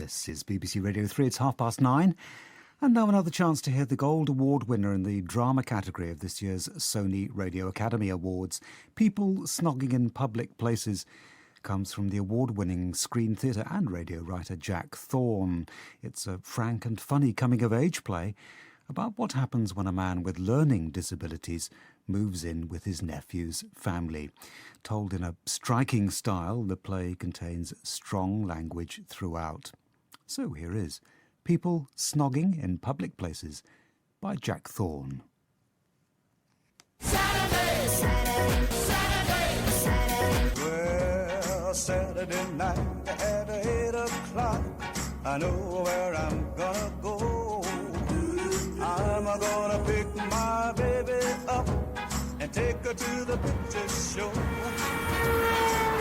This is BBC Radio 3, it's 9:30. And now another chance to hear the Gold Award winner in the drama category of this year's Sony Radio Academy Awards. People Snogging in Public Places comes from the award-winning screen theatre and radio writer Jack Thorne. It's a frank and funny coming-of-age play about what happens when a man with learning disabilities moves in with his nephew's family. Told in a striking style, the play contains strong language throughout. So here is People Snogging in Public Places by Jack Thorne. Saturday, Saturday, Saturday, Saturday. Well, Saturday night at 8 o'clock, I know where I'm gonna go. I'm gonna pick my baby up and take her to the picture show.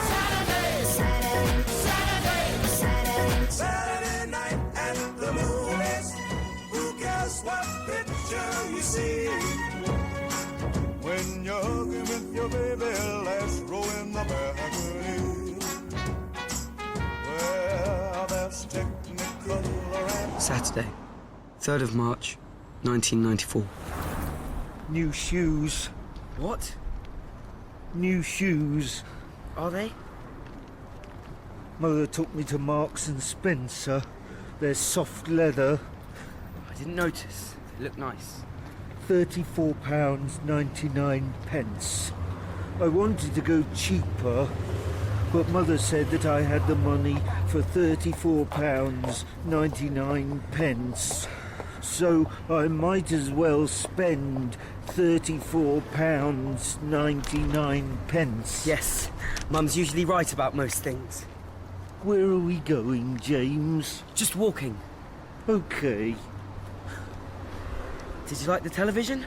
Saturday, Saturday, Saturday, Saturday. Saturday night at the movies, who cares what picture you see? When you're hugging with your baby, let's roll in the balcony. Well, that's Technicolor and Saturday, 3rd of March, 1994. New shoes. What? New shoes. Are they? Mother took me to Marks and Spencer. They're soft leather. I didn't notice. They look nice. £34.99. I wanted to go cheaper, but Mother said that I had the money for £34.99. So I might as well spend £34.99. Yes, Mum's usually right about most things. Where are we going, James? Just walking. Okay. Did you like the television?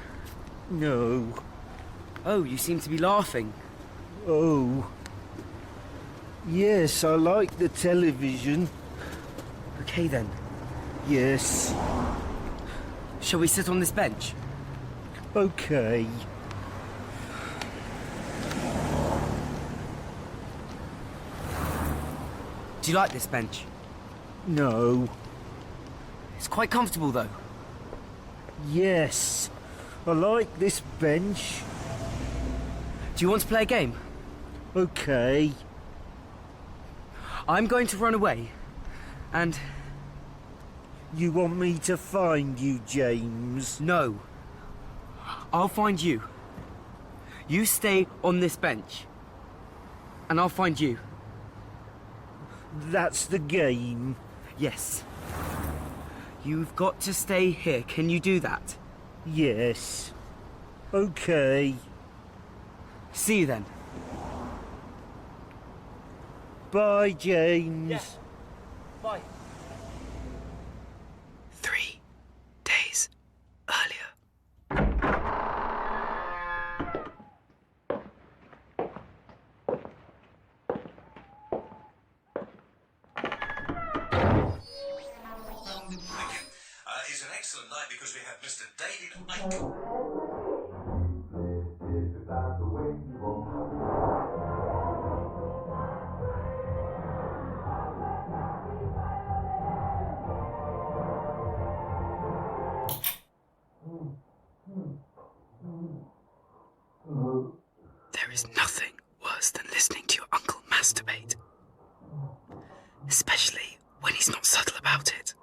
No. Oh, you seem to be laughing. Oh. Yes, I like the television. Okay then. Yes. Shall we sit on this bench? Okay. Do you like this bench? No. It's quite comfortable though. Yes. I like this bench. Do you want to play a game? Okay. I'm going to run away. And You want me to find you, James? no. I'll find you. You stay on this bench. And I'll find you. That's the game. Yes. You've got to stay here. Can you do that? Yes. Okay. See you then. Bye, James. Bye. 3 days earlier. It's an excellent night because we have Mr. David Icke. There is nothing worse than listening to your uncle masturbate. Especially when he's not subtle about it.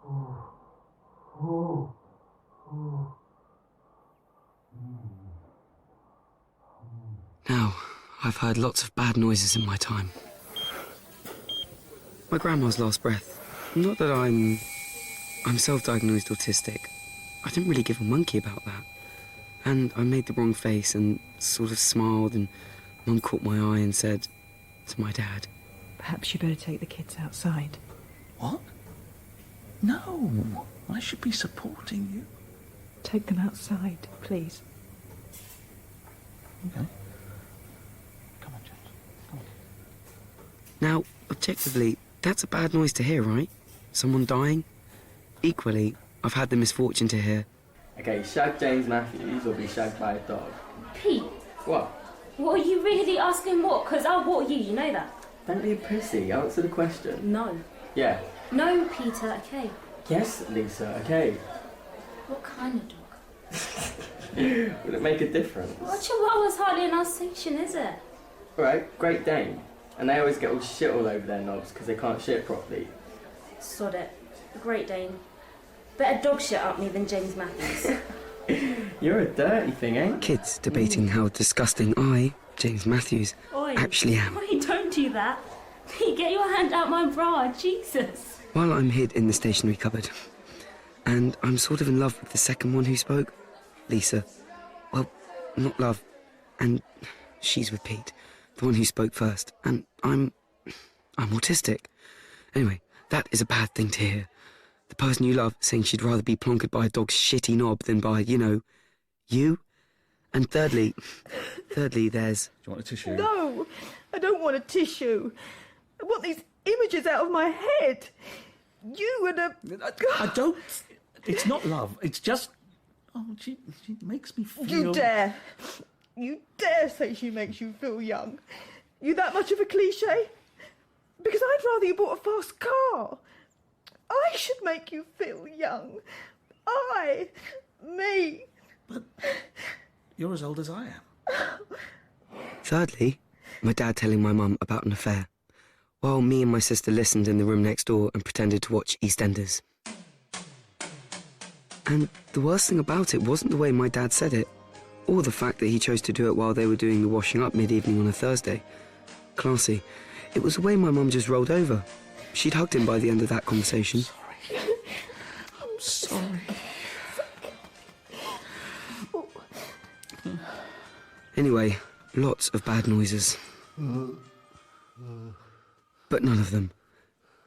Now, I've heard lots of bad noises in my time. My grandma's last breath. Not that I'm self-diagnosed autistic. I didn't really give a monkey about that. And I made the wrong face and sort of smiled, and Mum caught my eye and said to my dad, Perhaps you better take the kids outside. What? No, I should be supporting you. Take them outside, please. Okay. Come on, James. Come on. Now, objectively, that's a bad noise to hear, right? Someone dying? Equally, I've had the misfortune to hear, Okay, shag James Matthews or be shagged by a dog? Pete, What? what are you really asking what? Because I'll water you, you know that. Don't be a pussy, answer the question. No. Yeah, No, Peter, okay. Yes, Lisa, okay. What kind of dog? Would it make a difference? Well, Chihuahua's hardly an Alsatian, is it? Right, Great Dane. And they always get all shit all over their knobs because they can't shit properly. Sod it. Great Dane. Better dog shit up me than James Matthews. You're a dirty thing, ain't you? Kids debating how disgusting I, James Matthews, Oi. actually am. Oi, don't do that. Pete, get your hand out my bra, Jesus. While I'm hid in the stationery cupboard. And I'm sort of in love with the second one who spoke, Lisa. Well, not love. And she's with Pete, the one who spoke first. And I'm autistic. Anyway, that is a bad thing to hear. The person you love saying she'd rather be plonkered by a dog's shitty knob than by, you. And thirdly, there's... Do you want a tissue? No, I don't want a tissue. I want these images out of my head. You and a... I don't... It's not love. It's just... Oh, she makes me feel... You dare. You dare say she makes you feel young. You that much of a cliche? Because I'd rather you bought a fast car. I should make you feel young. Me. But you're as old as I am. Thirdly, my dad telling my mum about an affair, while me and my sister listened in the room next door and pretended to watch EastEnders. And the worst thing about it wasn't the way my dad said it, or the fact that he chose to do it while they were doing the washing up mid-evening on a Thursday. Classy. It was the way my mum just rolled over. She'd hugged him by the end of that conversation. I'm sorry. Anyway, lots of bad noises. But none of them.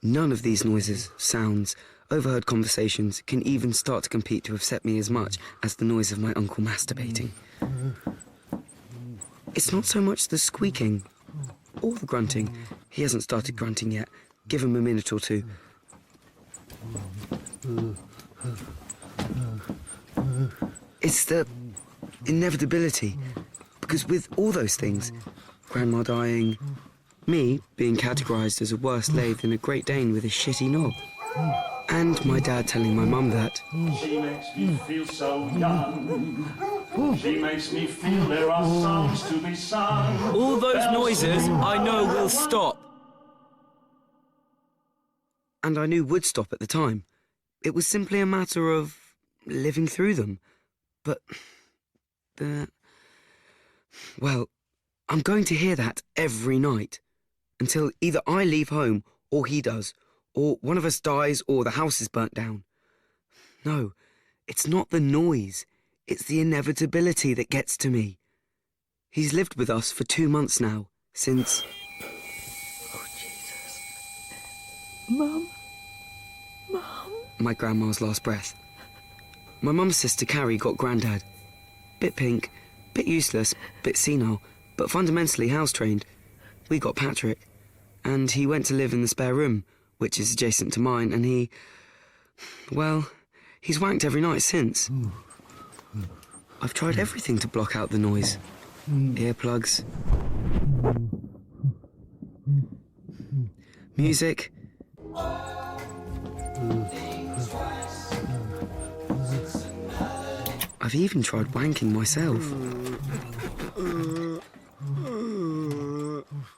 None of these noises, sounds, overheard conversations can even start to compete to upset me as much as the noise of my uncle masturbating. It's not so much the squeaking or the grunting. He hasn't started grunting yet. Give him a minute or two. It's the inevitability. Because with all those things, Grandma dying, me being categorised as a worse lathe than a Great Dane with a shitty knob, and my dad telling my mum that... She makes me feel so young. She makes me feel there are songs to be sung. All those noises I know will stop. And I knew would stop at the time. It was simply a matter of living through them. But... Well, I'm going to hear that every night. Until either I leave home, or he does, or one of us dies, or the house is burnt down. No, it's not the noise. It's the inevitability that gets to me. He's lived with us for 2 months now, since... Oh, Jesus. Mum? My grandma's last breath. My mum's sister Carrie got Grandad. Bit pink, bit useless, bit senile, but fundamentally house-trained. We got Patrick, and he went to live in the spare room, which is adjacent to mine, and he... Well, he's wanked every night since. I've tried everything to block out the noise. Earplugs. Music. I've even tried wanking myself.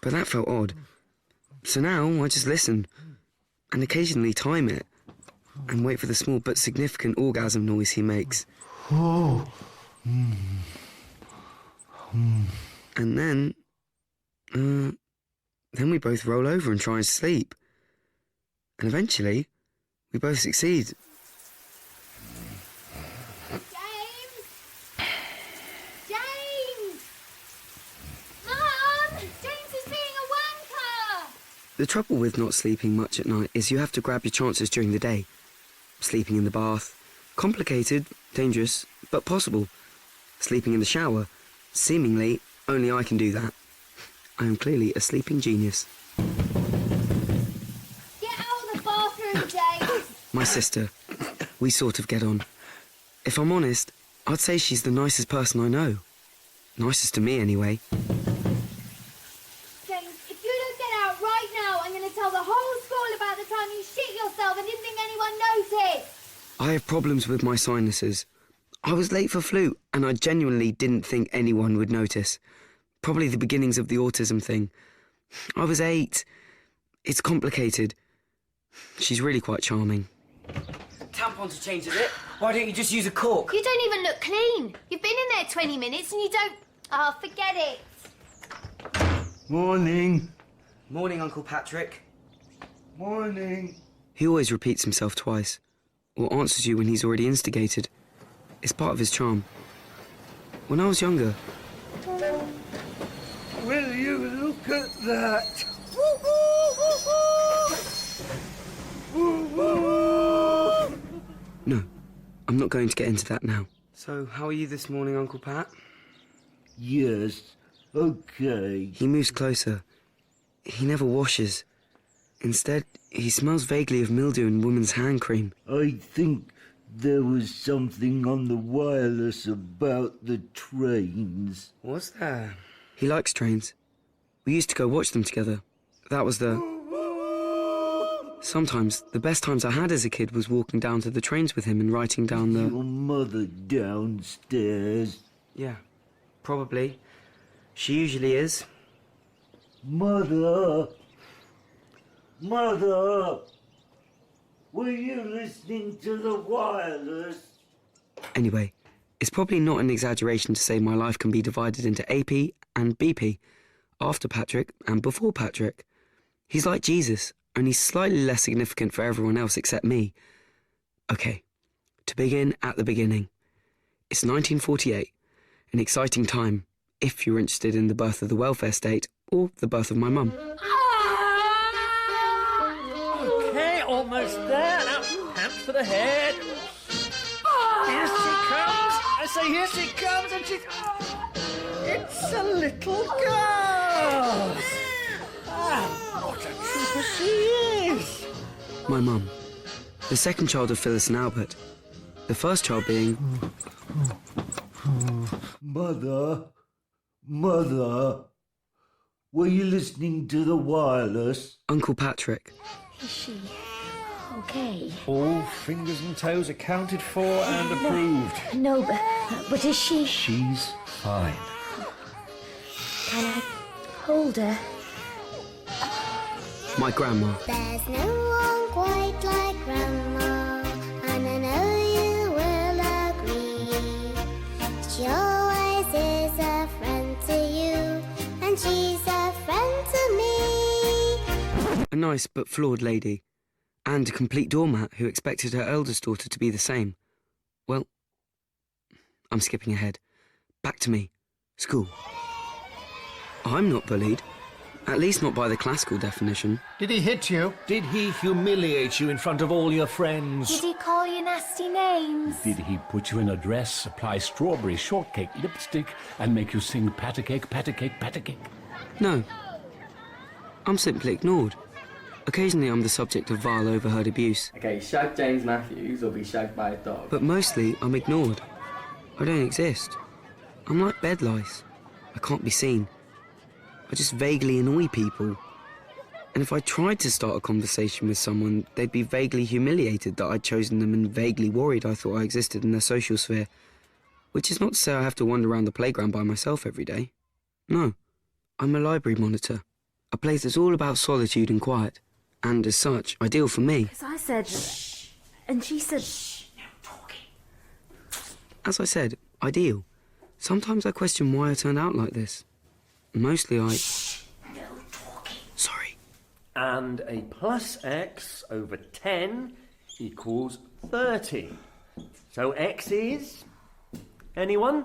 But that felt odd. So now I just listen, and occasionally time it, and wait for the small but significant orgasm noise he makes. And then we both roll over and try and sleep. And eventually, we both succeed. The trouble with not sleeping much at night is you have to grab your chances during the day. Sleeping in the bath. Complicated, dangerous, but possible. Sleeping in the shower. Seemingly, only I can do that. I am clearly a sleeping genius. Get out of the bathroom, James! My sister. We sort of get on. If I'm honest, I'd say she's the nicest person I know. Nicest to me, anyway. James, if you don't get out right now, I'm going to tell the whole school about the time you shit yourself sinuses. I have problems with my sinuses. I was late for flute, and I genuinely didn't think anyone would notice. Probably the beginnings of the autism thing. I was 8. It's complicated. She's really quite charming. Tampon to change, is it? Why don't you just use a cork? You don't even look clean. You've been in there 20 minutes and you don't... Oh, forget it. Morning. Morning, Uncle Patrick. Morning. He always repeats himself twice, or answers you when he's already instigated. It's part of his charm. When I was younger... Will you look at that? No, I'm not going to get into that now. So, how are you this morning, Uncle Pat? Yes, okay. He moves closer. He never washes. Instead, he smells vaguely of mildew and woman's hand cream. I think there was something on the wireless about the trains. Was there? He likes trains. We used to go watch them together. That was the... Sometimes, the best times I had as a kid was walking down to the trains with him and writing down the... Your mother downstairs? Yeah, probably. She usually is. Mother! Mother! Were you listening to the wireless? Anyway, it's probably not an exaggeration to say my life can be divided into AP and BP, after Patrick and before Patrick. He's like Jesus, only slightly less significant for everyone else except me. Okay, to begin at the beginning. It's 1948, an exciting time, if you're interested in the birth of the welfare state or the birth of my mum. Okay, almost there. Now, pants for the head. Here she comes. I say, here she comes, and she's... It's a little girl. What a trooper she is. My mum, the second child of Phyllis and Albert. The first child being... Mother, were you listening to the wireless? Uncle Patrick. Is she okay? All fingers and toes accounted for and approved. No, but is she... She's fine. Can I hold her? My grandma. There's no one quite like Grandma, and I know you will agree. She always is a friend to you, and she's a friend to me. A nice but flawed lady. And a complete doormat who expected her eldest daughter to be the same. Well, I'm skipping ahead. Back to me. School. I'm not bullied. At least not by the classical definition. Did he hit you? Did he humiliate you in front of all your friends? Did he call you nasty names? Did he put you in a dress, apply strawberry shortcake lipstick, and make you sing pat a cake, pat a cake, pat a cake? No. I'm simply ignored. Occasionally I'm the subject of vile overheard abuse. Okay, shag James Matthews or be shagged by a dog. But mostly I'm ignored. I don't exist. I'm like bed lice. I can't be seen. I just vaguely annoy people. And if I tried to start a conversation with someone, they'd be vaguely humiliated that I'd chosen them and vaguely worried I thought I existed in their social sphere. Which is not to say I have to wander around the playground by myself every day. No. I'm a library monitor. A place that's all about solitude and quiet. And as such, ideal for me. Because I said... Shh. And she said... Shh. No talking. As I said, ideal. Sometimes I question why I turned out like this. Mostly I... Shh. No talking. Sorry. And a plus x over 10 equals 30. So x is... Anyone?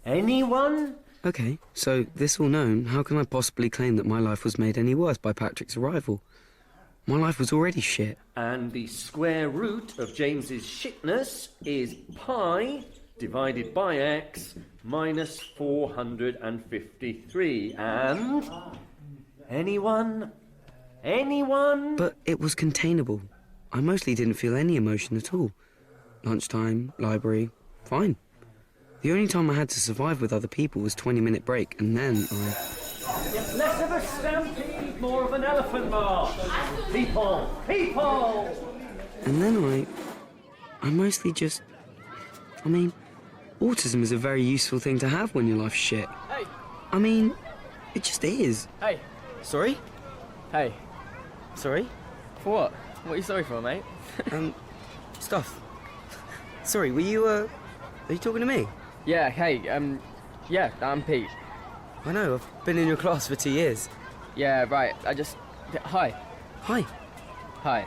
Anyone? OK, so this all known, how can I possibly claim that my life was made any worse by Patrick's arrival? My life was already shit. And the square root of James's shitness is pi divided by x minus 453. And... Anyone? Anyone? But it was containable. I mostly didn't feel any emotion at all. Lunchtime, library, fine. The only time I had to survive with other people was 20-minute break, and then I... Less of a stampede, more of an elephant march. People! People! And then I mostly just... I mean, autism is a very useful thing to have when your life's shit. Hey! I mean, it just is. Hey! Sorry? Hey. Sorry? For what? What are you sorry for, mate? Stuff. Sorry, are you talking to me? Yeah, hey, yeah, I'm Pete. I know, I've been in your class for 2 years. Yeah, right, Hi. Hi. Hi.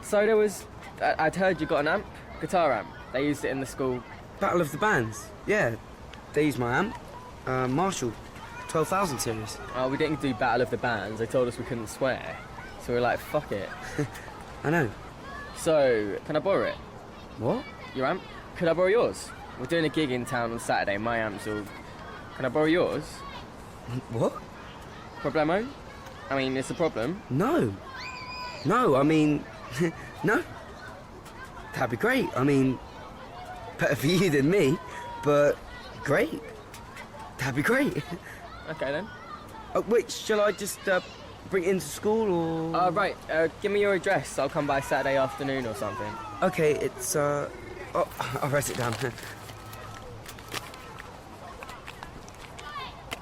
So there was... I'd heard you got an amp, guitar amp. They used it in the school. Battle of the Bands. Yeah, they used my amp. Marshall, 12,000 series. Oh, we didn't do Battle of the Bands. They told us we couldn't swear. So we were like, fuck it. I know. So, can I borrow it? What? Your amp? Could I borrow yours? We're doing a gig in town on Saturday. My amp's all... Can I borrow yours? What? Problemo? I mean, it's a problem. No. No, I mean... no. That'd be great. I mean, better for you than me, but great. That'd be great. Okay, then. Wait, shall I just bring it into school, or...? Right. Give me your address. I'll come by Saturday afternoon or something. Okay, it's, Oh, I'll write it down.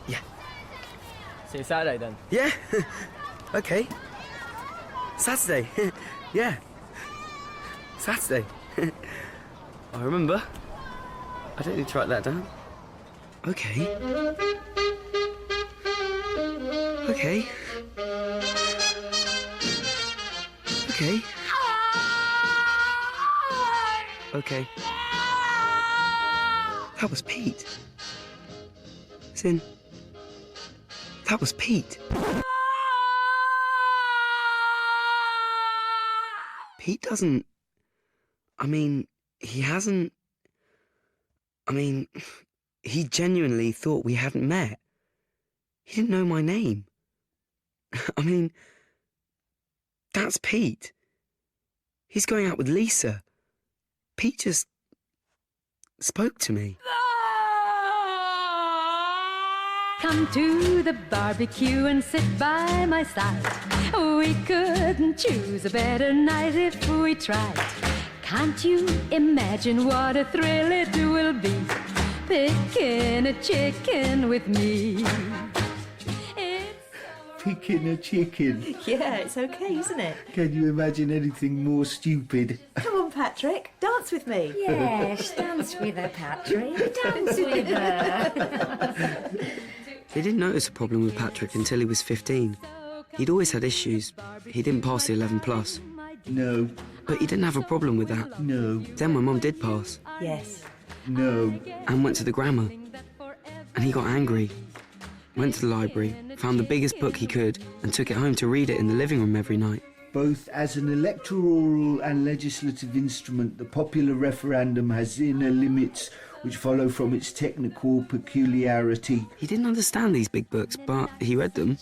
Yeah. See you Saturday, then. Yeah. Okay. Saturday. Yeah. Saturday. I remember. I don't need to write that down. Okay. Okay. Okay. Okay. That was Pete. That was Pete. Pete doesn't... I mean, he hasn't... I mean, he genuinely thought we hadn't met. He didn't know my name. I mean, that's Pete. He's going out with Lisa. Pete just spoke to me. Come to the barbecue and sit by my side. We couldn't choose a better night if we tried. Can't you imagine what a thrill it will be, picking a chicken with me? Picking a chicken. Yeah, it's okay, isn't it? Can you imagine anything more stupid? Come on, Patrick, dance with me. Yes, dance with her, Patrick. Dance with her. They didn't notice a problem with Patrick until he was 15. He'd always had issues. He didn't pass the 11 plus. No. But he didn't have a problem with that. No. Then my mum did pass. Yes. No. And went to the grammar. And he got angry. Went to the library, found the biggest book he could, and took it home to read it in the living room every night. Both as an electoral and legislative instrument, the popular referendum has inner limits which follow from its technical peculiarity. He didn't understand these big books, but he read them.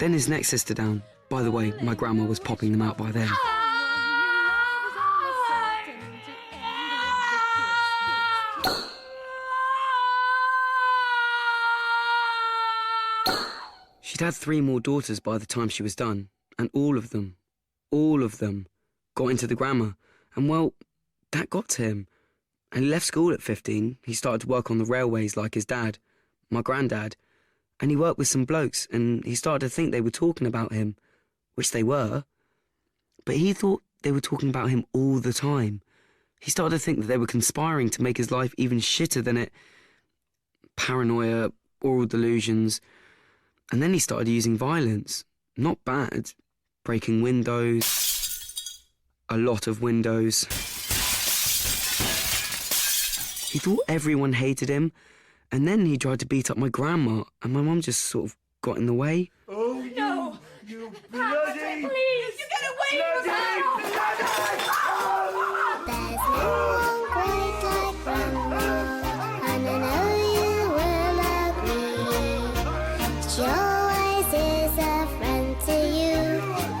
Then his next sister down. By the way, my grandma was popping them out by then. She'd had 3 more daughters by the time she was done, and all of them, got into the grammar. And well, that got to him. And he left school at 15. He started to work on the railways like his dad, my granddad. And he worked with some blokes, and he started to think they were talking about him, which they were. But he thought they were talking about him all the time. He started to think that they were conspiring to make his life even shitter than it. Paranoia, oral delusions. And then he started using violence. Not bad. Breaking windows. A lot of windows. He thought everyone hated him. And then he tried to beat up my grandma. And my mum just sort of got in the way. Oh, No! You Patrick, please! You get away from her! There's no one quite like Grandma, and I know you will agree. She always is a friend to you,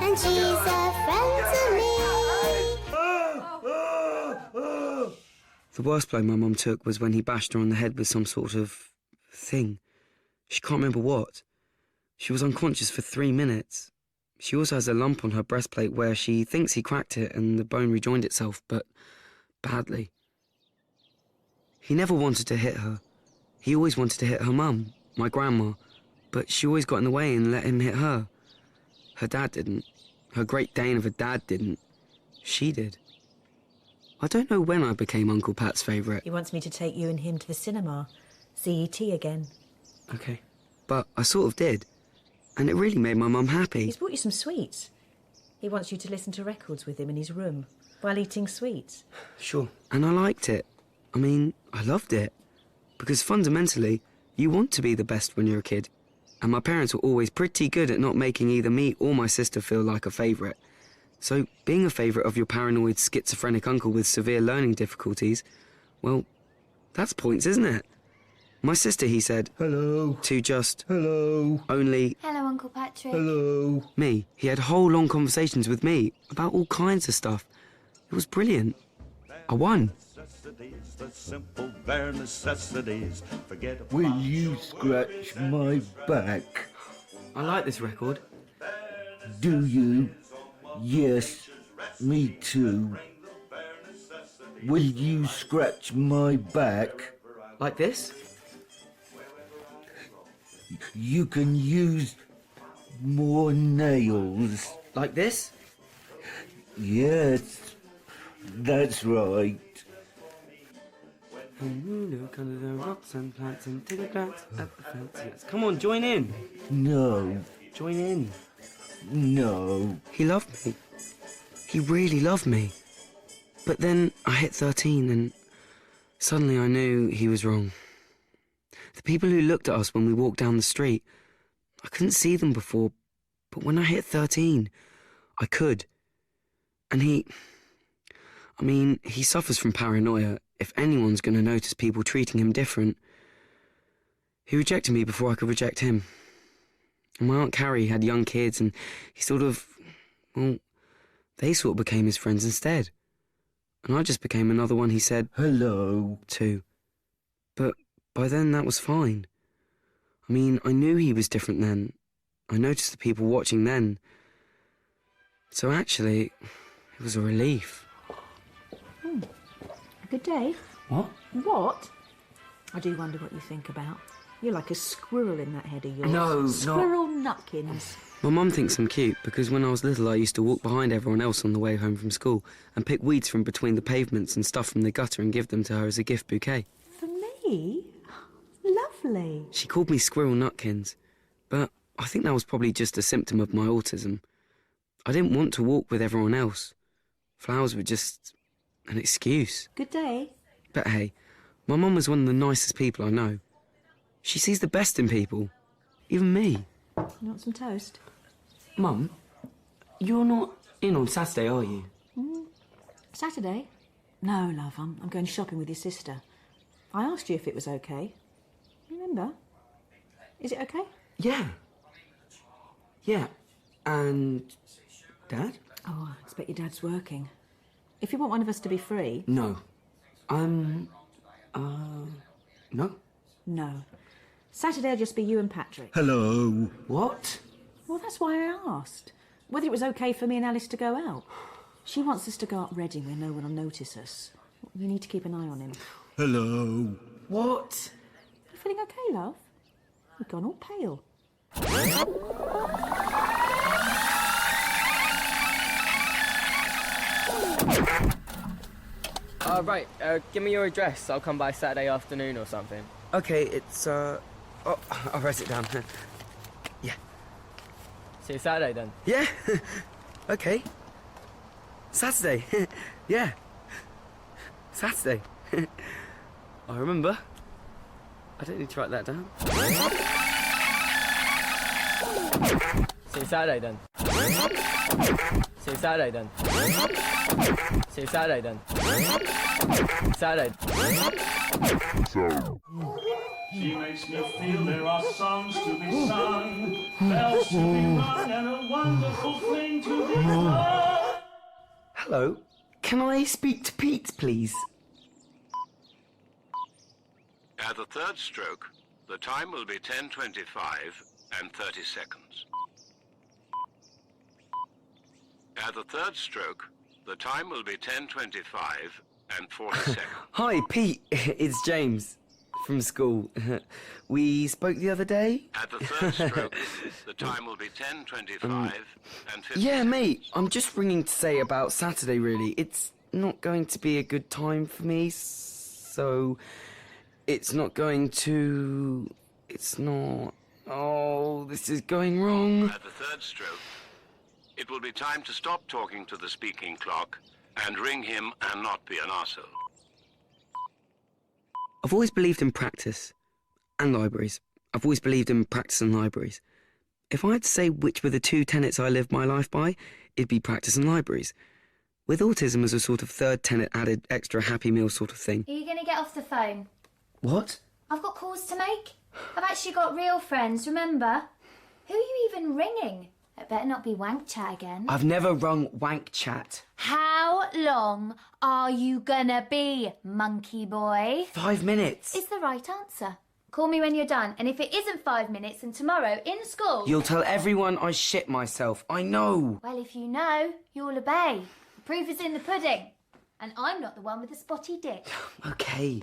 and she's a friend to me. The worst blow my mum took was when he bashed her on the head with some sort of thing. She can't remember what. She was unconscious for 3 minutes. She also has a lump on her breastplate where she thinks he cracked it and the bone rejoined itself, but badly. He never wanted to hit her. He always wanted to hit her mum, my grandma, but she always got in the way and let him hit her. Her dad didn't. Her Great Dane of a dad didn't. She did. I don't know when I became Uncle Pat's favourite. He wants me to take you and him to the cinema. See E.T. again. Okay. But I sort of did. And it really made my mum happy. He's brought you some sweets. He wants you to listen to records with him in his room while eating sweets. Sure. And I liked it. I mean, I loved it. Because fundamentally, you want to be the best when you're a kid. And my parents were always pretty good at not making either me or my sister feel like a favourite. So being a favourite of your paranoid schizophrenic uncle with severe learning difficulties, well, that's points, isn't it? My sister, he said. Hello. To just... Hello. Only... Hello, Uncle Patrick. Hello. Me. He had whole long conversations with me about all kinds of stuff. It was brilliant. I won. The simple bare necessities. Will you scratch my back? I like this record. Do you? Yes, me too. Will you scratch my back? Like this? You can use more nails. Like this? Yes, that's right. Look under the rocks and plants and take a glance at the fence. Yes. Come on, join in. No. Join in. No. He loved me. He really loved me. But then I hit 13 and suddenly I knew he was wrong. The people who looked at us when we walked down the street, I couldn't see them before, but when I hit 13, I could. And he suffers from paranoia. If anyone's going to notice people treating him different. He rejected me before I could reject him. And my Aunt Carrie had young kids and he they sort of became his friends instead. And I just became another one he said hello to. But by then that was fine. I mean, I knew he was different then. I noticed the people watching then. So actually, it was a relief. Good day. What? What? I do wonder what you think about. You're like a squirrel in that head of yours. No, Squirrel Nutkins. My mum thinks I'm cute because when I was little I used to walk behind everyone else on the way home from school and pick weeds from between the pavements and stuff from the gutter and give them to her as a gift bouquet. For me? Lovely. She called me Squirrel Nutkins, but I think that was probably just a symptom of my autism. I didn't want to walk with everyone else. Flowers were just an excuse. Good day. But hey, my mum was one of the nicest people I know. She sees the best in people. Even me. You want some toast? Mum, you're not in on Saturday, are you? Saturday? No, love, I'm going shopping with your sister. I asked you if it was okay. Remember? Is it okay? Yeah. Yeah. And... Dad? Oh, I expect your dad's working. If you want one of us to be free... No. No. No. Saturday'll just be you and Patrick. Hello. What? Well, that's why I asked. Whether it was okay for me and Alice to go out. She wants us to go up Reading where no one will notice us. You need to keep an eye on him. Hello. What? You feeling okay, love? You've gone all pale. Right, give me your address. I'll come by Saturday afternoon or something. Okay, it's, Oh, I'll write it down. Yeah. See you Saturday then. Yeah. Okay. Saturday. Yeah. Saturday. I remember. I don't need to write that down. See you Saturday then. See you Saturday then. See you Saturday then. Saturday. She makes me feel there are songs to be sung, bells to be rung, and a wonderful thing to be done. Hello. Can I speak to Pete, please? At the third stroke, the time will be 10:25 and 30 seconds. At the third stroke, the time will be 10:25 and 40 seconds. Hi, Pete. It's James from school. We spoke the other day. At the third stroke, the time will be 10:25 and 50 Yeah, seconds. mate. I'm just ringing to say about Saturday, really. It's not going to be a good time for me, so it's not going to... It's not... Oh, this is going wrong. At the third stroke, it will be time to stop talking to the speaking clock and ring him and not be an arsehole. I've always believed in practice and libraries. I've always believed in practice and libraries. If I had to say which were the two tenets I lived my life by, it'd be practice and libraries. With autism as a sort of third tenet added extra happy meal sort of thing. Are you going to get off the phone? What? I've got calls to make. I've actually got real friends, remember? Who are you even ringing? It better not be wank chat again. I've never rung wank chat. How long are you gonna be, monkey boy? 5 minutes. Is the right answer. Call me when you're done, and if it isn't 5 minutes, then tomorrow in school... You'll tell everyone I shit myself. I know. Well, if you know, you'll obey. The proof is in the pudding. And I'm not the one with the spotty dick. Okay.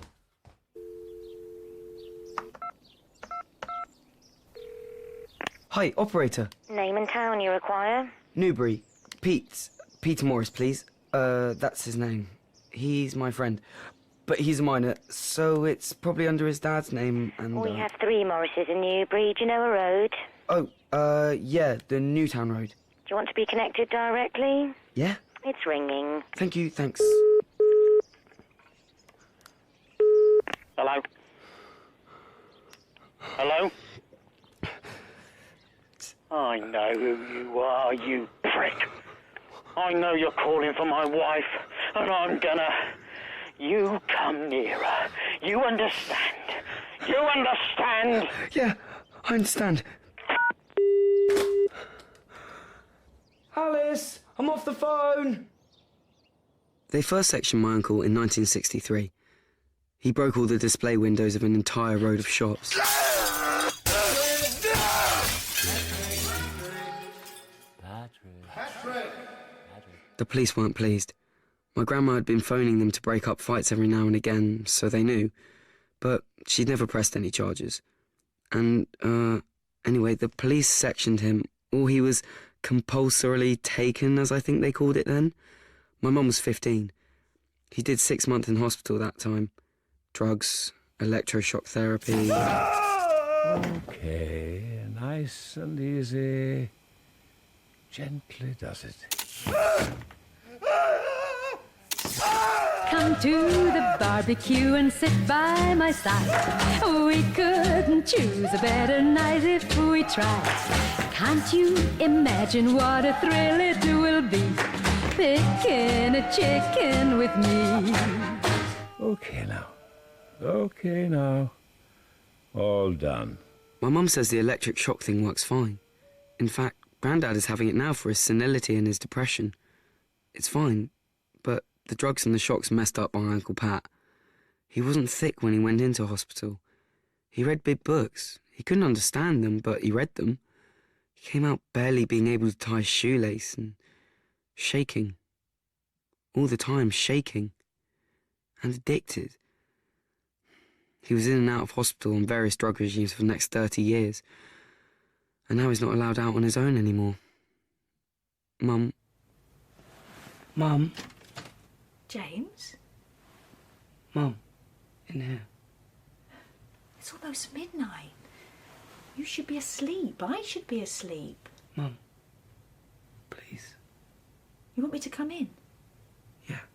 Hi, operator. Name and town you require? Newbury. Peter Morris, please. That's his name. He's my friend. But he's a minor, so it's probably under his dad's name and... We have 3 Morrises in Newbury. Do you know a road? Oh, yeah, the Newtown Road. Do you want to be connected directly? Yeah? It's ringing. Thank you, thanks. Hello? Hello? I know who you are, you prick. I know you're calling for my wife, and I'm gonna... You come nearer. You understand? You understand? Yeah, I understand. Alice, I'm off the phone! They first sectioned my uncle in 1963. He broke all the display windows of an entire road of shops. The police weren't pleased. My grandma had been phoning them to break up fights every now and again, so they knew. But she'd never pressed any charges. And, anyway, the police sectioned him, or he was compulsorily taken, as I think they called it then. My mum was 15. He did 6 months in hospital that time. Drugs, electroshock therapy... Okay, nice and easy. Gently does it. Come to the barbecue and sit by my side. We couldn't choose a better night if we tried. Can't you imagine what a thrill it will be? Picking a chicken with me. Okay now. All done. My mum says the electric shock thing works fine. In fact, Grandad is having it now for his senility and his depression. It's fine, but the drugs and the shocks messed up my Uncle Pat. He wasn't thick when he went into hospital. He read big books. He couldn't understand them, but he read them. He came out barely being able to tie a shoelace and shaking. All the time shaking. And addicted. He was in and out of hospital on various drug regimes for the next 30 years. And now he's not allowed out on his own anymore. Mum. James? Mum. In here. It's almost midnight. You should be asleep. I should be asleep. Mum. Please. You want me to come in? Yeah.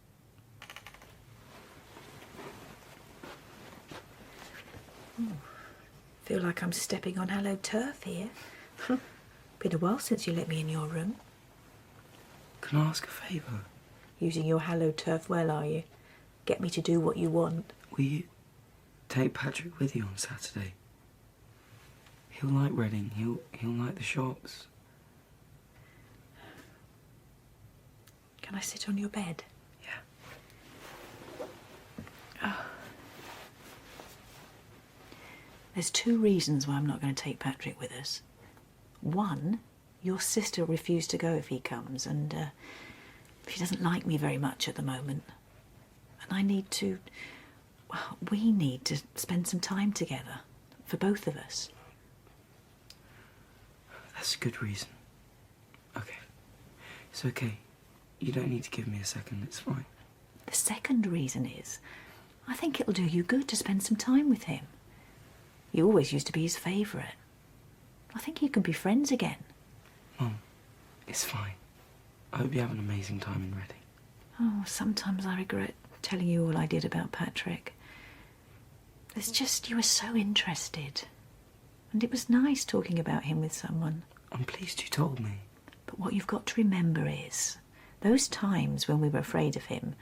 Feel like I'm stepping on hallowed turf here. Been a while since you let me in your room. Can I ask a favour? Using your hallowed turf well, are you? Get me to do what you want. Will you take Patrick with you on Saturday? He'll like Reading. He'll like the shops. Can I sit on your bed? Yeah. Oh. There's 2 reasons why I'm not going to take Patrick with us. One Your sister will refuse to go if he comes, and she doesn't like me very much at the moment. And I need to... Well, we need to spend some time together, for both of us. That's a good reason. Okay. It's okay. You don't need to give me a second, it's fine. The second reason is, I think it'll do you good to spend some time with him. You always used to be his favourite. I think you can be friends again. Mum, it's fine. I hope you have an amazing time in Reading. Oh, sometimes I regret telling you all I did about Patrick. It's just you were so interested. And it was nice talking about him with someone. I'm pleased you told me. But what you've got to remember is, those times when we were afraid of him,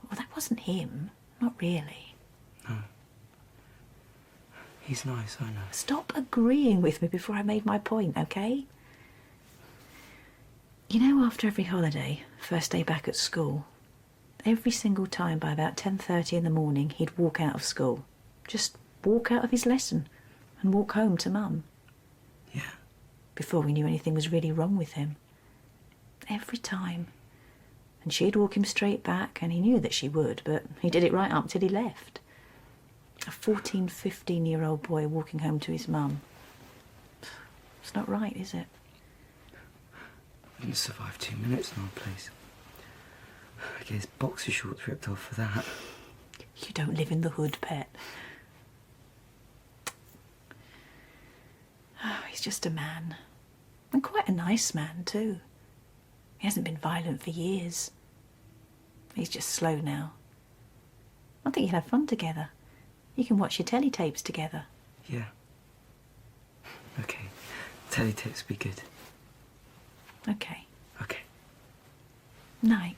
well, that wasn't him. Not really. No. He's nice, I know. Stop agreeing with me before I made my point, okay? You know, after every holiday, first day back at school, every single time by about 10:30 in the morning, he'd walk out of school. Just walk out of his lesson and walk home to Mum. Yeah. Before we knew anything was really wrong with him. Every time. And she'd walk him straight back, and he knew that she would, but he did it right up till he left. A 14, 15-year-old boy walking home to his mum. It's not right, is it? I didn't survive 2 minutes in our place. I get his boxer shorts ripped off for that. You don't live in the hood, pet. Oh, he's just a man. And quite a nice man, too. He hasn't been violent for years. He's just slow now. I think you'll have fun together. You can watch your telly tapes together. Yeah. Okay. Teletapes be good. Okay. Okay. Night.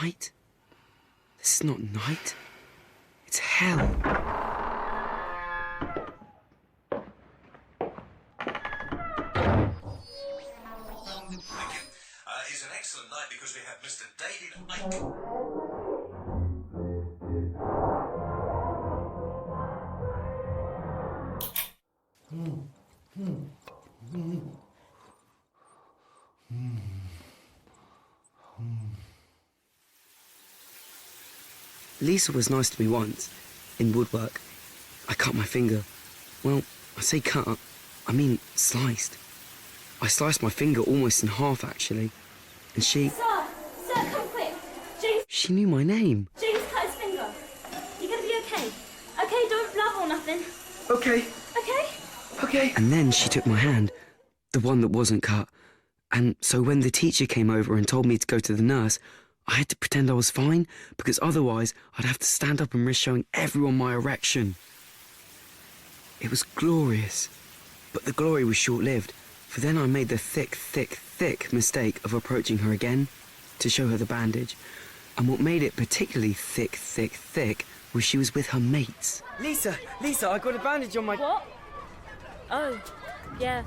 Night? This is not night. It's hell. Is an excellent night because we have Mr. David Icke. Lisa was nice to me once, in woodwork. I cut my finger. Well, I say cut, I mean sliced. I sliced my finger almost in half, actually. And she... Sir, come quick. James... She knew my name. James cut his finger. You're gonna be okay. Okay, don't blub or nothing. Okay. Okay? Okay. And then she took my hand, the one that wasn't cut. And so when the teacher came over and told me to go to the nurse, I had to pretend I was fine, because otherwise I'd have to stand up and risk showing everyone my erection. It was glorious. But the glory was short-lived, for then I made the thick mistake of approaching her again to show her the bandage. And what made it particularly thick was she was with her mates. Lisa, I got a bandage on my... What? Oh, yeah.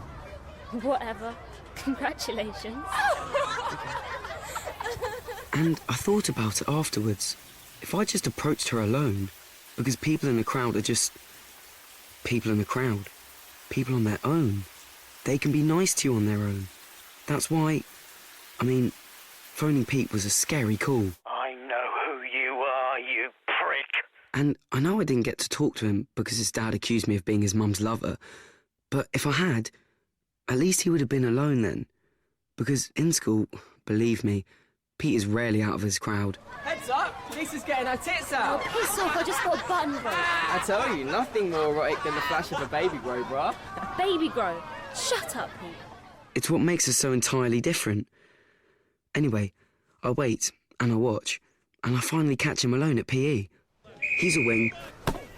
Whatever. Congratulations. And I thought about it afterwards. If I just approached her alone, because people in a crowd are just... people in a crowd. People on their own. They can be nice to you on their own. That's why... I mean, phoning Pete was a scary call. I know who you are, you prick. And I know I didn't get to talk to him because his dad accused me of being his mum's lover. But if I had, at least he would have been alone then. Because in school, believe me, Pete is rarely out of his crowd. Heads up! Lisa's getting her tits out! Oh, piss off, I just got a button roll. I tell you, nothing more erotic than the flash of a baby grow, bruh. Baby grow? Shut up, Pete. It's what makes us so entirely different. Anyway, I wait, and I watch, and I finally catch him alone at PE. He's a wing,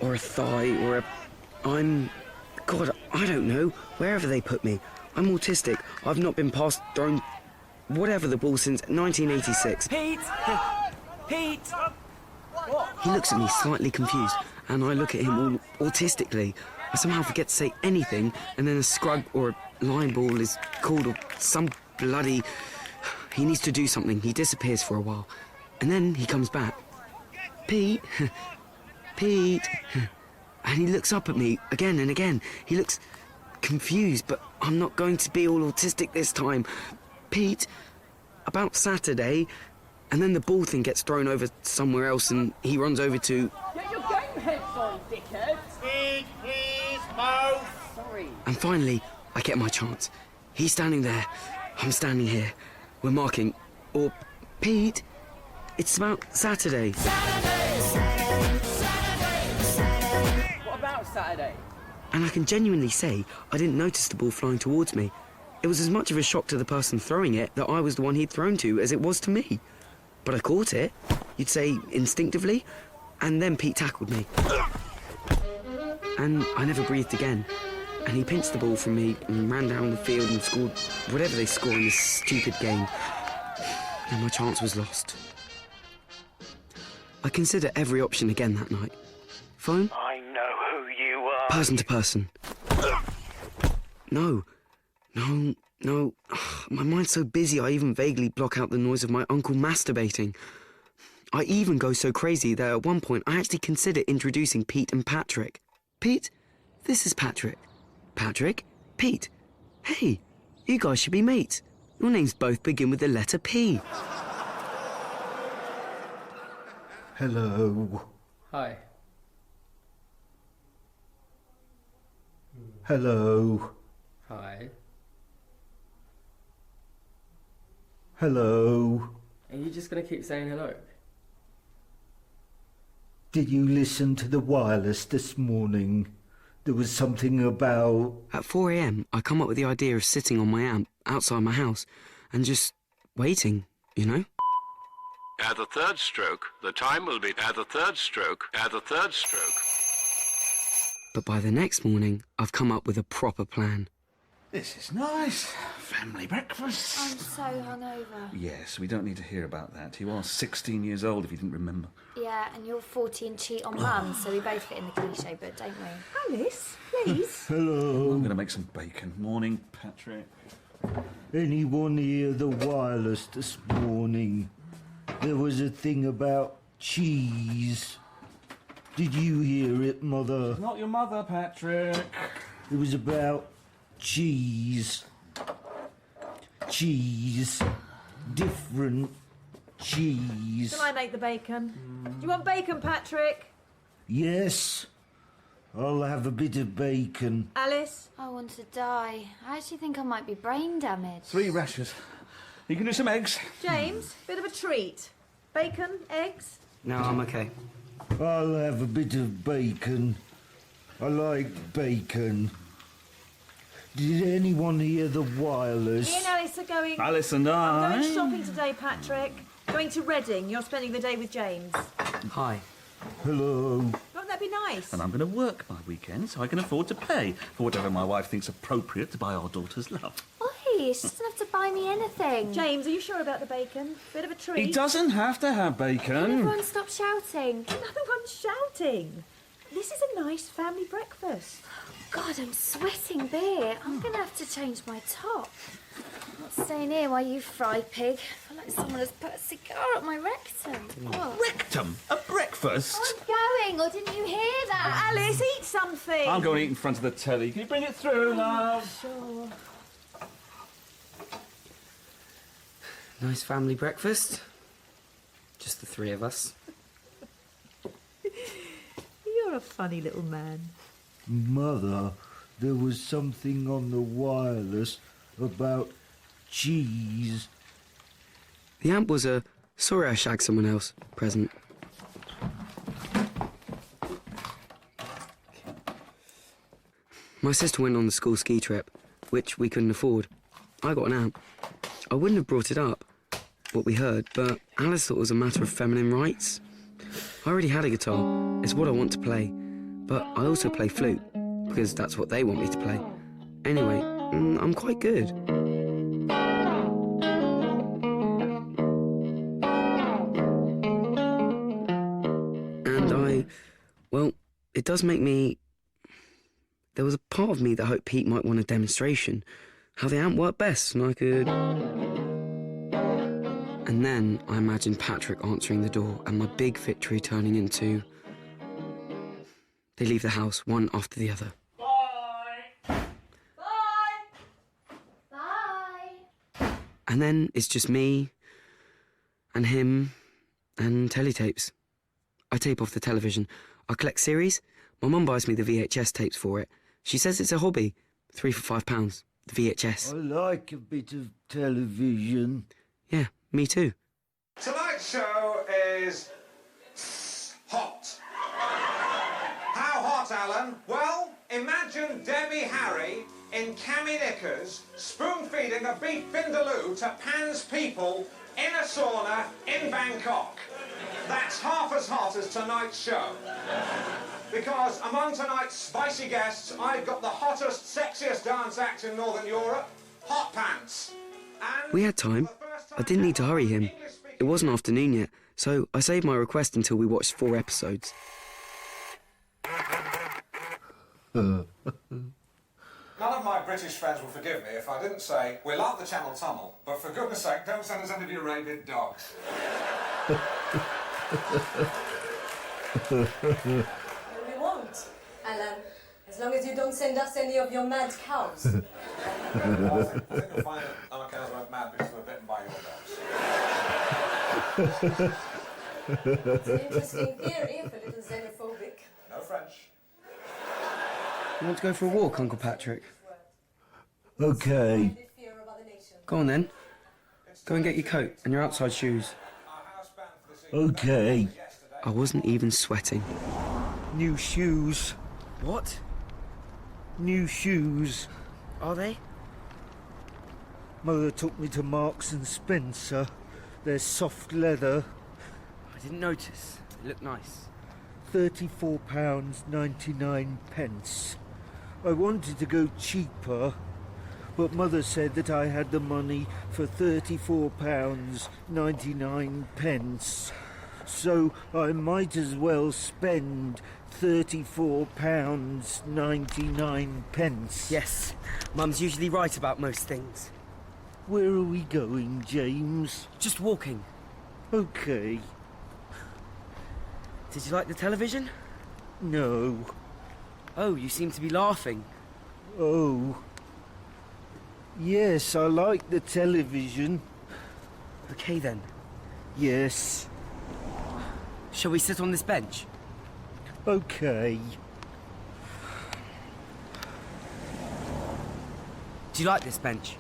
or a thigh, or a... God, I don't know, wherever they put me. I'm autistic. I've not been past thrown... whatever the ball since 1986. Pete! Pete! He looks at me slightly confused, and I look at him all autistically. I somehow forget to say anything, and then a scrub or a line ball is called, or some bloody... He needs to do something. He disappears for a while, and then he comes back. Pete? Pete! And he looks up at me again and again. He looks confused, but I'm not going to be all autistic this time. Pete, about Saturday, and then the ball thing gets thrown over somewhere else and he runs over to... Get your game heads on, dickhead! Speak, please, mouth! Sorry. And finally, I get my chance. He's standing there. I'm standing here. We're marking. Or, Pete, it's about Saturday. What about Saturday? And I can genuinely say I didn't notice the ball flying towards me. It was as much of a shock to the person throwing it that I was the one he'd thrown to as it was to me. But I caught it, you'd say instinctively, and then Pete tackled me. And I never breathed again. And he pinched the ball from me and ran down the field and scored whatever they score in this stupid game. And my chance was lost. I consider every option again that night. Phone? I know who you are. Person to person. No. My mind's so busy I even vaguely block out the noise of my uncle masturbating. I even go so crazy that at one point I actually consider introducing Pete and Patrick. Pete, this is Patrick. Patrick, Pete. Hey, you guys should be mates. Your names both begin with the letter P. Hello. Hi. Hello. Hi. Hello. Are you just going to keep saying hello? Did you listen to the wireless this morning? There was something about... At 4 a.m, I come up with the idea of sitting on my amp outside my house and just waiting, you know? At the third stroke, the time will be at the third stroke, at the third stroke. But by the next morning, I've come up with a proper plan. This is nice. Family breakfast. I'm so hungover. Yes, we don't need to hear about that. You are 16 years old, if you didn't remember. Yeah, and you're 40 and cheat on mum, so we both fit in the cliche, but don't we? Alice, please. Hello. I'm going to make some bacon. Morning, Patrick. Anyone hear the wireless this morning? There was a thing about cheese. Did you hear it, Mother? She's not your mother, Patrick. It was about cheese. Cheese. Different cheese. Shall I make the bacon? Do you want bacon, Patrick? Yes. I'll have a bit of bacon. Alice? I want to die. I actually think I might be brain damaged. 3 rashers. You can do some eggs. James, bit of a treat. Bacon, eggs? No, I'm okay. I'll have a bit of bacon. I like bacon. Did anyone hear the wireless? Me and Alice are going... Alice and I... I'm going shopping today, Patrick. Going to Reading. You're spending the day with James. Hi. Hello. Won't that be nice? And I'm going to work my weekend so I can afford to pay for whatever my wife thinks appropriate to buy our daughter's love. Oi, she doesn't have to buy me anything. James, are you sure about the bacon? Bit of a treat. He doesn't have to have bacon. Everyone stop shouting. No one's shouting. This is a nice family breakfast. God, I'm sweating beer. I'm going to have to change my top. I'm not staying here while you fry pig. I feel like someone has put a cigar up my rectum. Oh. Rectum? A breakfast? I'm going, or didn't you hear that? Alice, eat something. I'm going to eat in front of the telly. Can you bring it through, love? Sure. Nice family breakfast. Just the 3 of us. You're a funny little man. Mother, there was something on the wireless about cheese. The amp was a sorry I shagged someone else present. My sister went on the school ski trip, which we couldn't afford. I got an amp. I wouldn't have brought it up, what we heard, but Alice thought it was a matter of feminine rights. I already had a guitar. It's what I want to play. But I also play flute, because that's what they want me to play. Anyway, I'm quite good. And well, it does make me... There was a part of me that hoped Pete might want a demonstration, how the amp worked best, and I could... And then I imagined Patrick answering the door and my big victory turning into... They leave the house one after the other. And then it's just me and him and teletapes. I tape off the television. I collect series. My mum buys me the VHS tapes for it. She says it's a hobby. 3 for £5, the VHS. I like a bit of television. Yeah, me too. Tonight's show is hot. How hot, Alan? Well, imagine Debbie Harry in cami knickers spoon-feeding a beef vindaloo to Pan's people in a sauna in Bangkok. That's half as hot as tonight's show. Because among tonight's spicy guests, I've got the hottest, sexiest dance act in Northern Europe, Hot Pants. And we had time. I didn't need to hurry him. It wasn't afternoon yet, so I saved my request until we watched 4 episodes. None of my British friends will forgive me if I didn't say, we love the Channel Tunnel, but for goodness sake, don't send us any of your rabid dogs. We won't, Alan, as long as you don't send us any of your mad cows. I think you'll find that our cows went mad because they were bitten by your dogs. It's an interesting theory, if a little xenophobic. No French. You want to go for a walk, Uncle Patrick? OK. Go on then. Go and get your coat and your outside shoes. OK. I wasn't even sweating. New shoes. What? New shoes. Are they? Mother took me to Marks and Spencer. They're soft leather. I didn't notice. They look nice. £34.99. I wanted to go cheaper, but Mother said that I had the money for £34.99. So I might as well spend £34.99. Yes, Mum's usually right about most things. Where are we going, James? Just walking. OK. Did you like the television? No. Oh, you seem to be laughing. Oh. Yes, I like the television. OK then. Yes. Shall we sit on this bench? OK. Do you like this bench?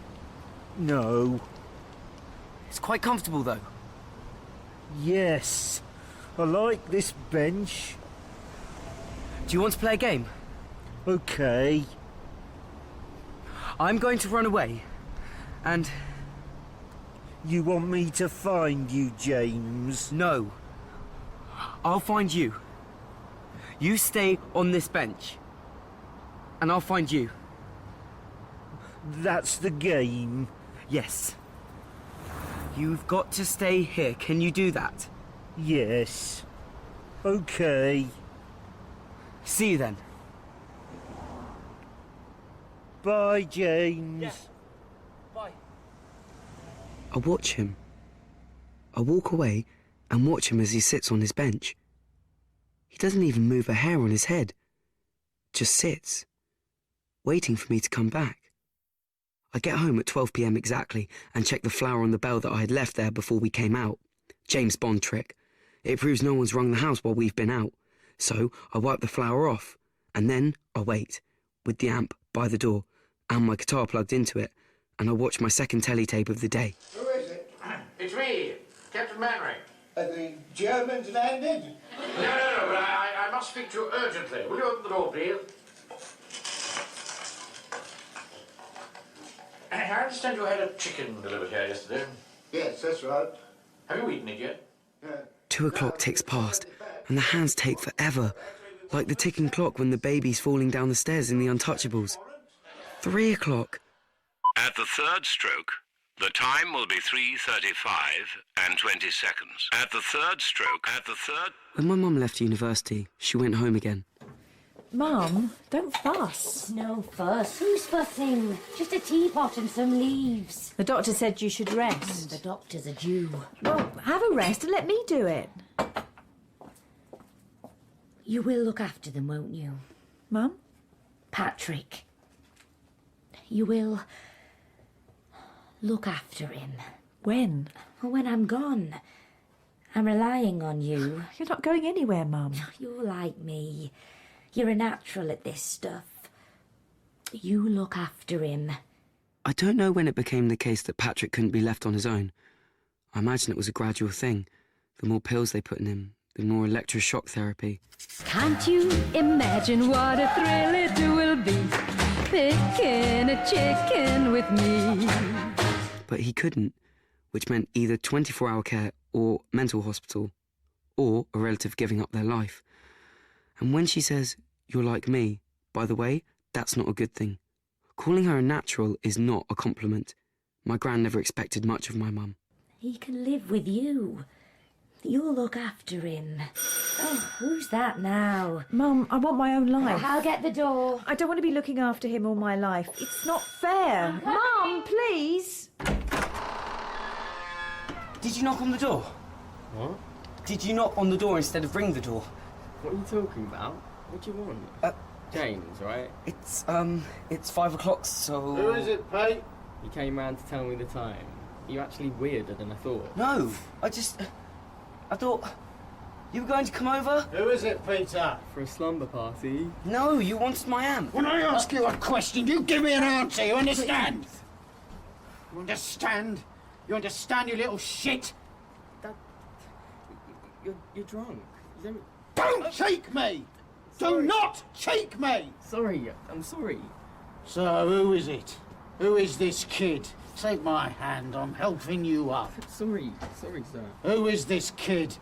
No. It's quite comfortable though. Yes. I like this bench. Do you want to play a game? OK. I'm going to run away, and... You want me to find you, James? No. I'll find you. You stay on this bench, and I'll find you. That's the game? Yes. You've got to stay here. Can you do that? Yes. OK. See you then. Bye, James. Yeah. Bye. I watch him. I walk away and watch him as he sits on his bench. He doesn't even move a hair on his head. Just sits, waiting for me to come back. I get home at 12 p.m. exactly and check the flower on the bell that I had left there before we came out. James Bond trick. It proves no one's rung the house while we've been out. So I wipe the flower off, and then I wait, with the amp by the door, and my guitar plugged into it, and I watch my second teletape of the day. Who is it? It's me, Captain Mannering. The Germans landed? No, but I must speak to you urgently. Will you open the door, please? I understand you had a chicken delivered here yesterday. Yes, that's right. Have you eaten it yet? 2 o'clock ticks past, and the hands take forever, like the ticking clock when the baby's falling down the stairs in The Untouchables. 3 o'clock. At the third stroke, the time will be 3:35 and 20 seconds. At the third stroke, When my mum left university, she went home again. Mum, don't fuss. No fuss. Who's fussing? Just a teapot and some leaves. The doctor said you should rest. The doctor's a Jew. Well, have a rest and let me do it. You will look after them, won't you? Mum? Patrick. You will look after him. When? When I'm gone. I'm relying on you. You're not going anywhere, Mum. You're like me. You're a natural at this stuff. You look after him. I don't know when it became the case that Patrick couldn't be left on his own. I imagine it was a gradual thing. The more pills they put in him, the more electroshock therapy. Can't you imagine what a thrill it will be, picking a chicken with me? But he couldn't, which meant either 24-hour care or mental hospital, or a relative giving up their life. And when she says, "You're like me," by the way, that's not a good thing. Calling her a natural is not a compliment. My gran never expected much of my mum. He can live with you. You'll look after him. Oh, who's that now? Mum, I want my own life. I'll get the door. I don't want to be looking after him all my life. It's not fair. Mum, please. Did you knock on the door? What? Did you knock on the door instead of ring the door? What are you talking about? What do you want? James, right? It's 5 o'clock, so... Who is it, Pete? You came round to tell me the time. You're actually weirder than I thought. No, I thought you were going to come over. Who is it, Peter? For a slumber party? No, you wanted my amp. When I ask you a question, you give me an answer, you understand? You understand? You understand, you little shit? You're drunk. You don't cheek me! Sorry. Do not cheek me! Sorry, I'm sorry. So, who is it? Who is this kid? Take my hand, I'm helping you up. Sorry, sir. Who is this kid?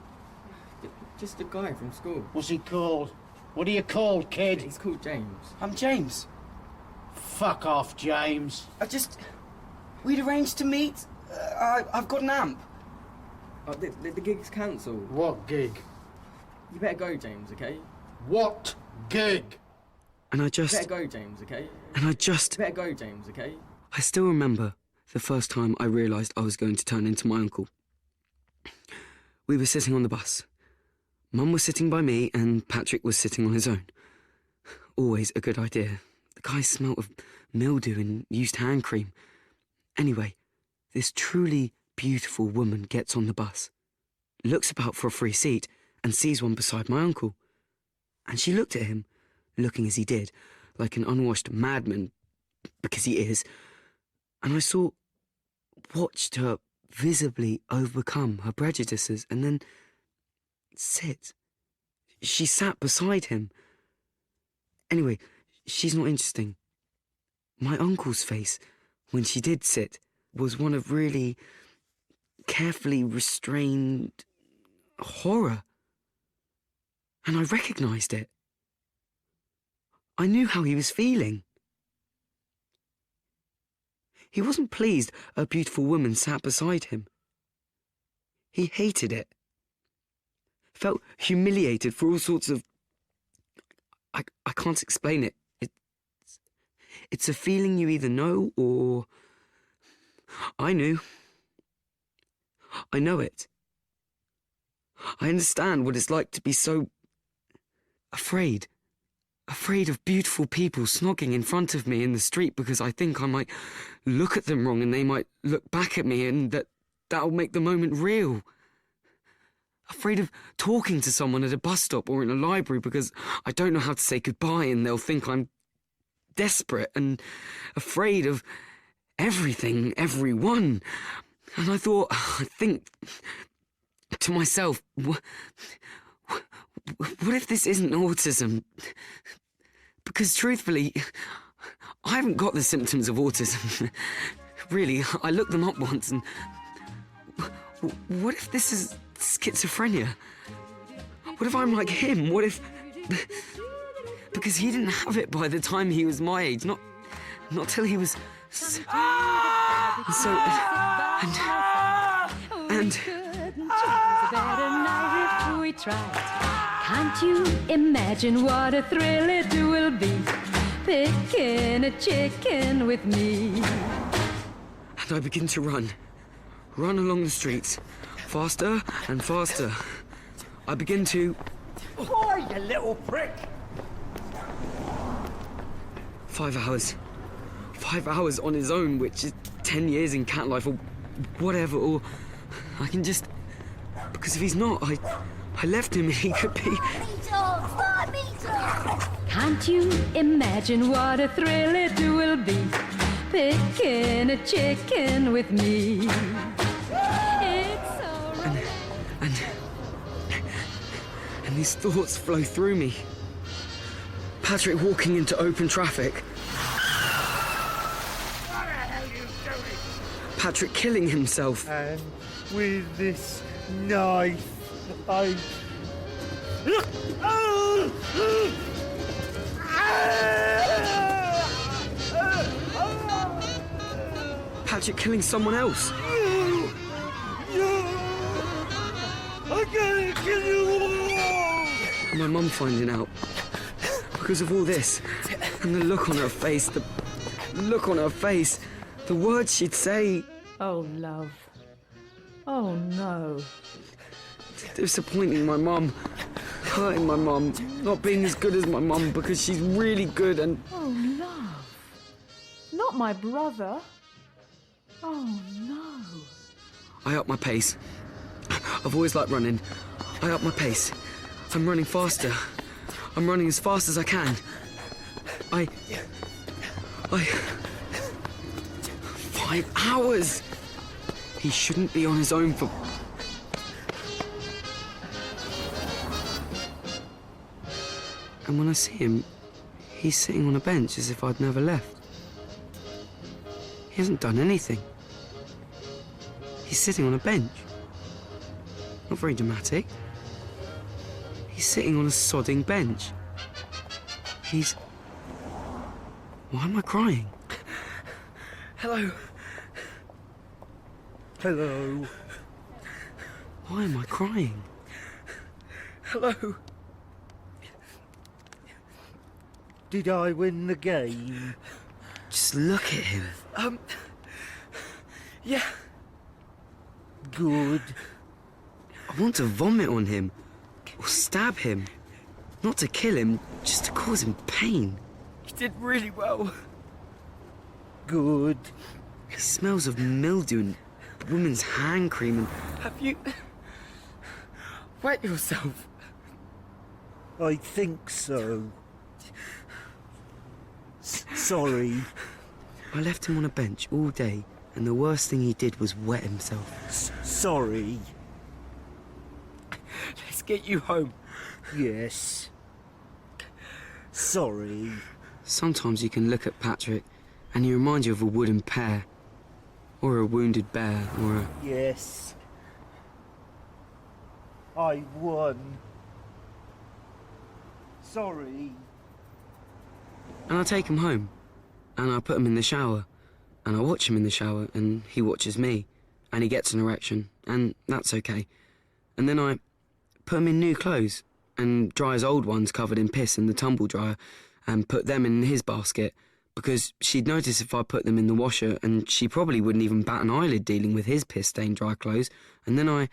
Just a guy from school. What's he called? What are you called, kid? He's called James. I'm James. Fuck off, James. We'd arranged to meet. I've got an amp. Oh, the gig's cancelled. What gig? You better go, James, okay? What gig? And I You better go, James, okay? And I You better go, James, okay? I still remember the first time I realised I was going to turn into my uncle. We were sitting on the bus. Mum was sitting by me and Patrick was sitting on his own. Always a good idea. The guy smelt of mildew and used hand cream. Anyway, this truly beautiful woman gets on the bus, looks about for a free seat and sees one beside my uncle. And she looked at him, looking as he did, like an unwashed madman, because he is. And I watched her visibly overcome her prejudices and then sit. She sat beside him. Anyway, she's not interesting. My uncle's face, when she did sit, was one of really carefully restrained horror. And I recognised it. I knew how he was feeling. He wasn't pleased a beautiful woman sat beside him. He hated it. Felt humiliated for all sorts of... I can't explain it. It's a feeling you either know or... I knew. I know it. I understand what it's like to be so... afraid. Afraid of beautiful people snogging in front of me in the street because I think I might look at them wrong and they might look back at me and that'll make the moment real. Afraid of talking to someone at a bus stop or in a library because I don't know how to say goodbye and they'll think I'm desperate, and afraid of everything, everyone. And I think to myself, what if this isn't autism? Because truthfully, I haven't got the symptoms of autism. Really, I looked them up once and... What if this is schizophrenia? What if I'm like him? What if... Because he didn't have it by the time he was my age, not till he was... We tried. Can't you imagine what a thrill it will be, picking a chicken with me? And I begin to run along the streets, faster and faster. I begin to... Who are you? you little prick. 5 hours. 5 hours on his own, which is 10 years in cat life, or whatever, or I can just... Because if he's not, I left him and he could be... Can't you imagine what a thrill it will be picking a chicken with me? It's so And these thoughts flow through me. Patrick walking into open traffic. Patrick killing himself. And with this knife, I... Patrick killing someone else. I'm gonna kill you all! And my mum finding out. Because of all this. And the look on her face, the look on her face, the words she'd say. Oh, love. Oh, no. Disappointing my mum. Hurting my mum. Not being as good as my mum because she's really good and... Oh, love. Not my brother. Oh, no. I up my pace. I've always liked running. I up my pace. I'm running faster. I'm running as fast as I can. 5 hours! He shouldn't be on his own for... And when I see him, he's sitting on a bench as if I'd never left. He hasn't done anything. He's sitting on a bench. Not very dramatic. He's sitting on a sodding bench. He's... Why am I crying? Hello. Hello. Why am I crying? Hello. Did I win the game? Just look at him. Yeah. Good. I want to vomit on him. Or stab him. Not to kill him, just to cause him pain. You did really well. Good. He smells of mildew and woman's hand cream and... Have you... wet yourself? I think so. Sorry. I left him on a bench all day, and the worst thing he did was wet himself. Sorry. Let's get you home. Yes. Sorry. Sometimes you can look at Patrick, and he reminds you of a wooden pear. Or a wounded bear, or a... Yes. I won. Sorry. And I take him home, and I put him in the shower, and I watch him in the shower, and he watches me, and he gets an erection, and that's okay. And then I put him in new clothes, and dry his old ones covered in piss in the tumble dryer, and put them in his basket, because she'd notice if I put them in the washer, and she probably wouldn't even bat an eyelid dealing with his piss-stained dry clothes. And then I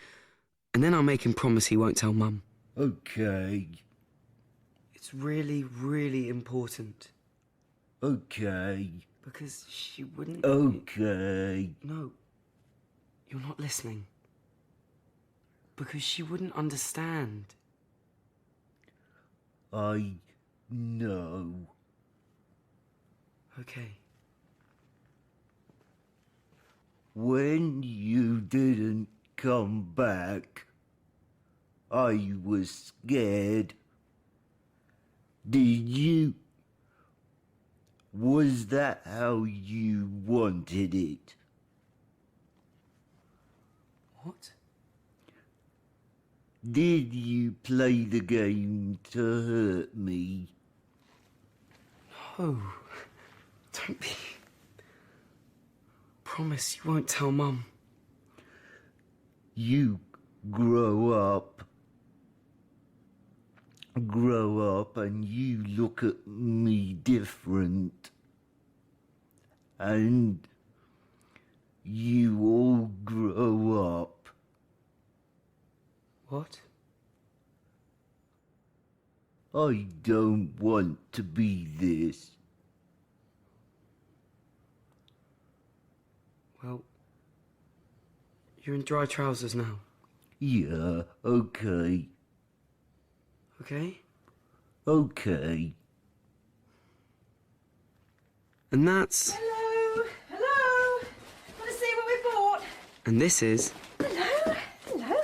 make him promise he won't tell Mum. Okay. It's really, really important. Okay. Because she wouldn't... Okay. No. You're not listening. Because she wouldn't understand. I know. Okay. When you didn't come back, I was scared. Did you? Was that how you wanted it? What? Did you play the game to hurt me? No. Don't be... Promise you won't tell Mum. You grow up. Grow up and you look at me different. And you all grow up. What? I don't want to be this. Well, you're in dry trousers now. Yeah, okay. Okay? Okay. And that's... Hello, hello. Want to see what we bought? And this is... Hello, hello.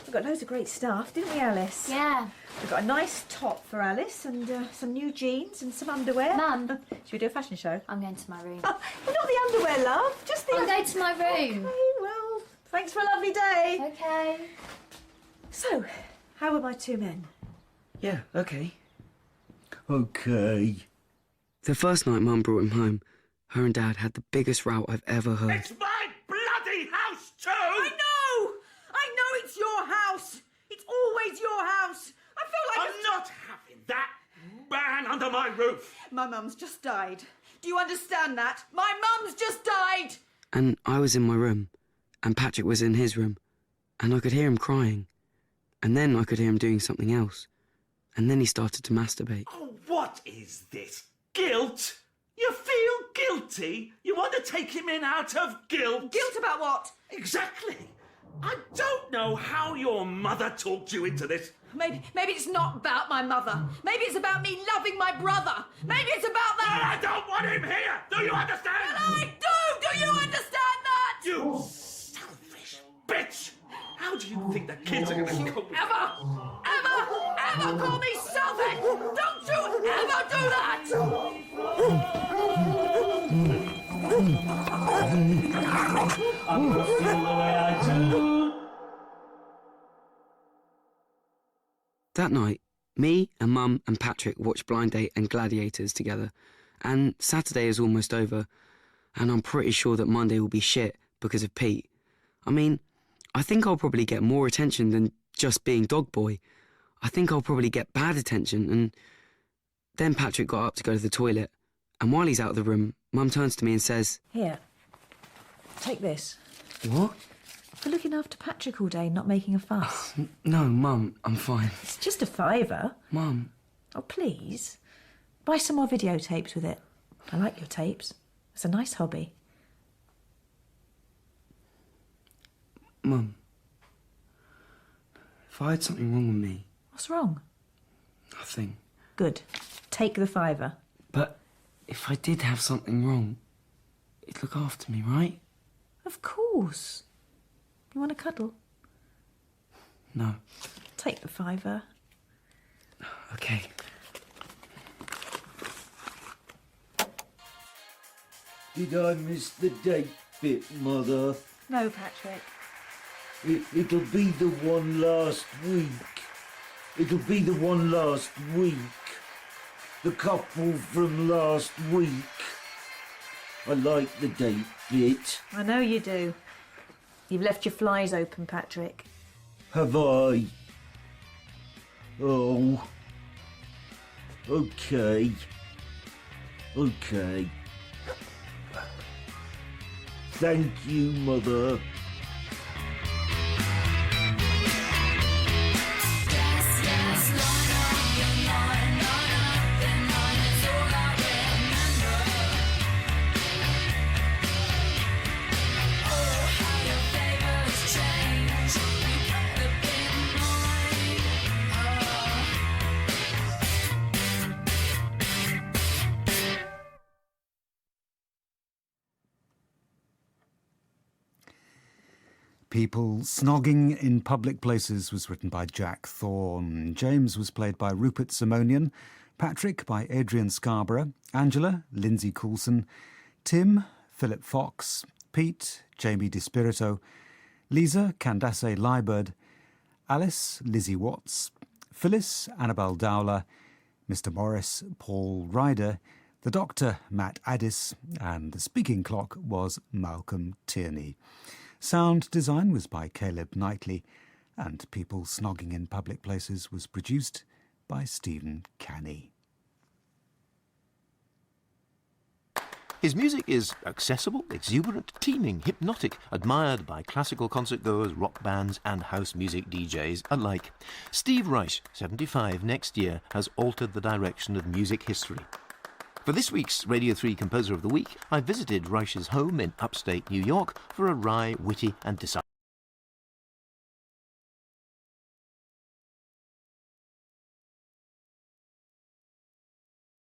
We've got loads of great stuff, didn't we, Alice? Yeah. We've got a nice top for Alice and some new jeans and some underwear. Mum. Should we do a fashion show? I'm going to my room. Oh, well, not the underwear, love. Just the... I'm going to my room. Okay, well, thanks for a lovely day. Okay. So, how were my two men? Yeah, okay. Okay. The first night Mum brought him home, her and Dad had the biggest row I've ever heard. It's my bloody house, too! I know it's your house. It's always your house. I feel like I'm not having that man under my roof. My mum's just died. Do you understand that? My mum's just died. And I was in my room, and Patrick was in his room, and I could hear him crying. And then I could hear him doing something else. And then he started to masturbate. Oh, what is this? Guilt? You feel guilty? You want to take him in out of guilt? Guilt about what? Exactly. I don't know how your mother talked you into this. Maybe it's not about my mother. Maybe it's about me loving my brother. Maybe it's about that. I don't want him here. Do you understand? But I do. Do you understand that? You selfish bitch. How do you think the kids are going to cope with Ever call me selfish? Don't you ever do that! I'm gonna feel the way I do. That night, me and Mum and Patrick watched Blind Date and Gladiators together, and Saturday is almost over, and I'm pretty sure that Monday will be shit because of Pete. I mean, I think I'll probably get more attention than just being dog boy. I think I'll probably get bad attention, and then Patrick got up to go to the toilet, and while he's out of the room, Mum turns to me and says, Here, take this. "What?" For looking after Patrick all day and not making a fuss. No, Mum, I'm fine. It's just a £5. Mum. Oh, please. Buy some more videotapes with it. I like your tapes. It's a nice hobby. Mum, if I had something wrong with me... What's wrong? Nothing. Good. Take the £5. But if I did have something wrong, you'd look after me, right? Of course. You want to cuddle? No. Take the £5. Okay. Did I miss the date bit, Mother? No, Patrick. It'll be the one last week. It'll be the one last week. The couple from last week. I like the date bit. I know you do. You've left your flies open, Patrick. Have I? Oh. Okay. Okay. Thank you, Mother. People Snogging in Public Places was written by Jack Thorne. James was played by Rupert Simonian, Patrick by Adrian Scarborough, Angela, Lindsey Coulson, Tim, Philip Fox, Pete, Jamie DiSpirito, Lisa, Candassaie Liburd, Alice, Lizzy Watts, Phyllis, Annabelle Dowler, Mr. Morris, Paul Ryder, the Doctor, Matt Addis, and the speaking clock was Malcolm Tierney. Sound design was by Caleb Knightley, and People Snogging in Public Places was produced by Stephen Canny. His music is accessible, exuberant, teeming, hypnotic, admired by classical concertgoers, rock bands and house music DJs alike. Steve Reich, 75 next year, has altered the direction of music history. For this week's Radio 3 Composer of the Week, I visited Reich's home in upstate New York for a wry, witty and decisive